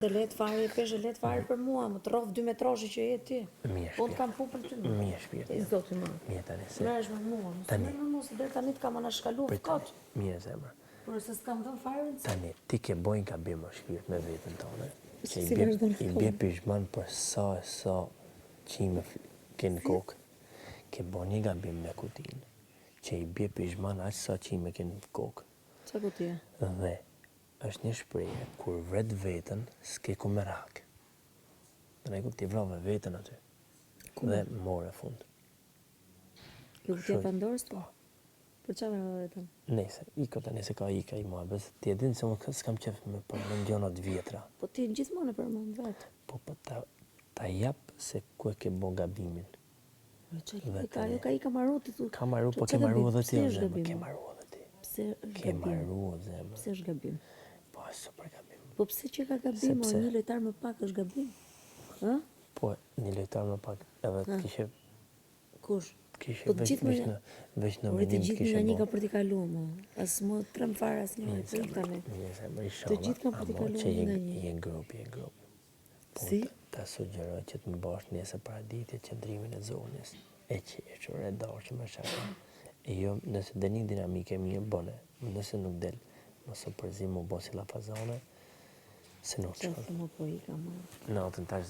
Të letë fare, peshe letë fare për mua, më të rovë 2 metroshi që je ti. Po të kam pu për ty më. Mirë shpirti. I zoti më. Mirë tani se. Merresh me mua, mos merr me mua se deri tani të kam anashkalu kot. Mirë zemra. Por se s'kam dhënë fare rëndësi. Tani ti ke bojnë gabim më shpirt me veten tonë. Që Si i bje pishman për sa qime ke në kokë. Ke bojnë një gabim me kutin. Që i bje pishman aq sa qime ke në kokë. Qa kutia? Dhe është një shprehje kur vret veten s'ke ku me rak. Dhe ne ku ti vrave veten aty. Dhe more fund. Ju kutia Pandorës? Po. Për qa vrave veten? Nese, iko tani se ka ika i muhabes. Ti e din se unë s'kam qef me përmend gjona të vjetra. Po ti gjithmonë e përmend vetë. Po ta jap se ku e ke bo gabimin. Ka ika maru ti thu. Ka maru, po ke maru edhe ti. Ke maru edhe ti. Pse është Ke maru edhe zemër. Pse është gabim? Po është super gabim. Po pse që ka gabim, o një lojtar më pak është gabim? Ha? Po një lojtar më pak edhe të kishe... Kush? Kishe veç në Të menim gjithë kishe nga një bo. ka për t'i kalu, më. As më trem fare as një të tani. Të gjithë kanë për t'i kalu një nga një. Je grup. Si? Ta sugjeroj që të më bash njëse paraditje qëndrimin e zonës. E qeshur, e dashur, me shaka. E jo, nëse dhe një dinamike mirë, bone. Nëse nuk del, mos o përzim, më bosi la fazone, se nuk qëllë. Qëllë më po i ka më. Natën tash